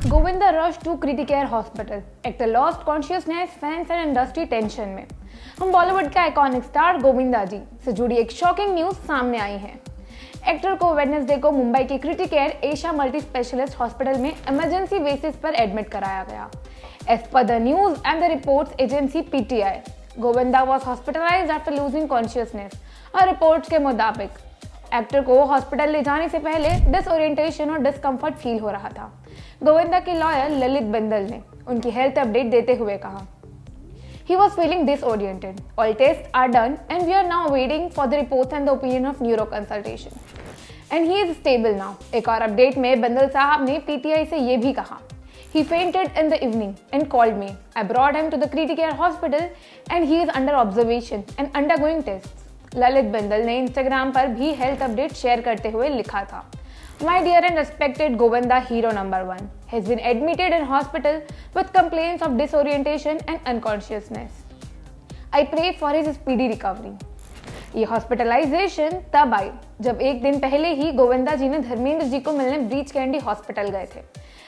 Govinda rushed to Criticare Hospital. Actor lost consciousness, fans and industry tension में। हम बॉलीवुड का iconic star Govinda जी से जुड़ी एक शॉकिंग न्यूज सामने आई है। एक्टर को वेडनेसडे को मुंबई के Criticare Asia multi specialist hospital में इमरजेंसी बेसिस पर एडमिट कराया गया। As per the news and the reports agency PTI, Govinda was hospitalised after losing consciousness. और रिपोर्ट्स के मुताबिक एक्टर को हॉस्पिटल ले जाने से पहले डिसओरिएंटेशन और डिस्कम्फर्ट फील हो रहा था। गोविंदा के लॉयर ललित बिंदल ने उनकी हेल्थ अपडेट देते हुए कहा, He was feeling disoriented. All tests are done and we are now waiting for the reports and the opinion of neuro consultation. And he is stable now. एक और अपडेट में बिंदल साहब ने पीटीआई से ये भी कहा, He fainted in the evening and called me. I brought him to the Criticare Hospital and he is under observation and undergoing tests. Lalit Bindal ने इंस्टाग्राम पर भी हेल्थ अपडेट शेयर करते हुए लिखा था, My dear and respected Govinda hero number 1 has been admitted in hospital with complaints of disorientation and unconsciousness. I pray for his speedy recovery. ये hospitalisation तब आई जब एक दिन पहले ही गोविंदा जी ने धर्मेंद्र जी को मिलने ब्रीच कैंडी हॉस्पिटल गए थे,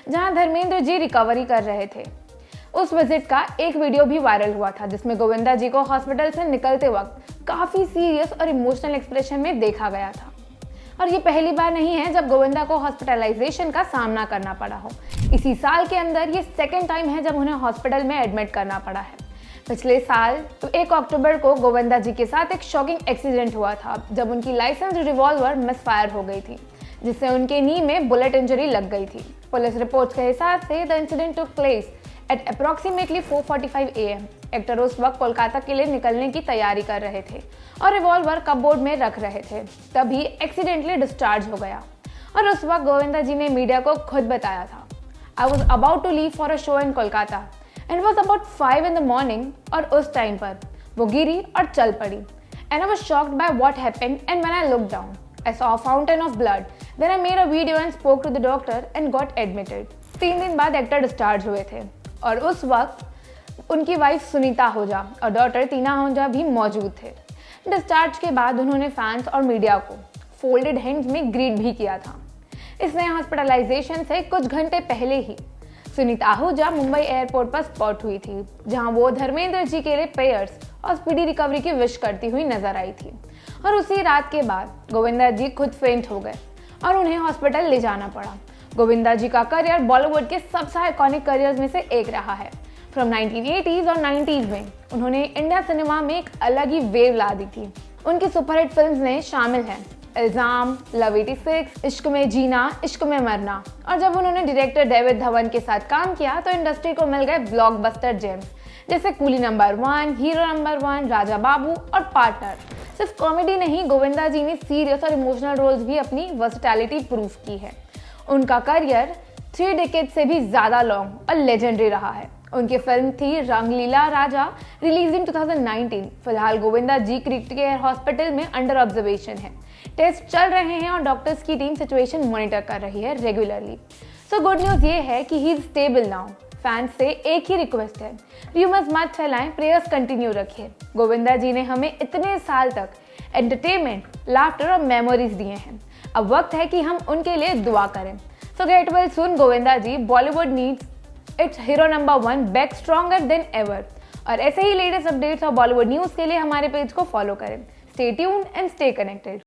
जहां धर्मेंद्र जी रिकवरी कर रहे थे। उस विजिट का एक वीडियो भी वायरल हुआ था जिसमें गोविंदा जी को हॉस्पिटल से निकलते वक्त काफी सीरियस और इमोशनल एक्सप्रेशन में देखा गया था। और ये पहली बार नहीं है जब गोविंदा को हॉस्पिटलाइजेशन का सामना करना पड़ा हो। इसी साल के अंदर ये सेकेंड टाइम है जब उन्हें हॉस्पिटल में एडमिट करना पड़ा है। पिछले साल तो 1 अक्टूबर को गोविंदा जी के साथ एक शॉकिंग एक्सीडेंट हुआ था जब उनकी लाइसेंस रिवॉल्वर मिसफायर हो गई थी, जिससे उनके नी में बुलेट इंजरी लग गई थी। पुलिस रिपोर्ट्स के हिसाब से the incident took place at approximately 4:45 AM। Actor उस वक्त कोलकाता के लिए निकलने की तैयारी कर रहे थे और रिवॉल्वर कपबोर्ड में रख रहे थे, तभी एक्सीडेंटली डिस्चार्ज हो गया। और उस वक्त गोविंदा जी ने मीडिया को खुद बताया था, I was about to leave for a show in Kolkata and was about 5 in the morning। और उस टाइम पर वो गिरी और चल पड़ी। And I was shocked by what happened and when I looked down I saw a fountain of blood. Then I made a video and spoke to the doctor and got admitted. 3 दिन बाद actor discharge हुए थे और उस वक्त उनकी wife Sunita Ahuja और daughter टीना आहूजा भी मौजूद थे। डिस्चार्ज के बाद उन्होंने फैंस और मीडिया को फोल्डेड हैंड्स में ग्रीट भी किया था। इसने हॉस्पिटलाइजेशन से कुछ घंटे पहले ही सुनीता आहूजा मुंबई एयरपोर्ट पर स्पॉट हुई थी, जहां वो धर्मेंद्र जी के लिए प्रेयर्स और स्पीडी रिकवरी की विश करती हुई नजर आई थी। और उसी रात के बाद गोविंदा जी खुद फेंट हो गए और उन्हें हॉस्पिटल ले जाना पड़ा। गोविंदा जी का करियर बॉलीवुड के सबसे आइकॉनिक करियर्स में से एक रहा है। फ्रॉम 1980s और 90s में उन्होंने इंडिया सिनेमा में एक अलग ही वेव ला दी थी। उनकी सुपरहिट फिल्म्स में शामिल हैं इल्जाम, लव 86, इश्क में जीना, इश्क में मरना। और जब उन्होंने डायरेक्टर डेविड धवन के साथ काम किया तो इंडस्ट्री को मिल गए ब्लॉकबस्टर जेम्स जैसे coolie number 1, hero number 1, Raja Babu और पार्टनर। सिर्फ कॉमेडी नहीं, गोविंदा जी ने सीरियस और इमोशनल रोल्स भी अपनी वर्सेटैलिटी प्रूफ की है। उनका करियर 3 डिकेड से भी ज्यादा लॉन्ग और लेजेंडरी रहा है। उनकी फिल्म थी रंगलीला राजा, रिलीज इन 2019। फिलहाल गोविंदा जी क्रिटिकेयर हॉस्पिटल में अंडर ऑब्जर्वेशन है। टेस्ट चल रहे हैं और डॉक्टर्स की टीम सिचुएशन मॉनिटर कर रही है रेगुलरली। सो गुड न्यूज ये है कि he is stable now. Fans से एक ही रिक्वेस्ट है, र्यूमर्स मत फैलाएं, प्रेयर्स कंटिन्यू रखिए। गोविंदा जी ने हमें इतने साल तक एंटरटेनमेंट, लाफ्टर और मेमोरीज दिए हैं। अब वक्त है कि हम उनके लिए दुआ करें। So get well soon Govinda ji. Bollywood needs its hero number 1 back stronger than ever. और ऐसे ही लेटेस्ट अपडेट्स और बॉलीवुड न्यूज के लिए हमारे पेज को फॉलो करें। Stay tuned and stay connected.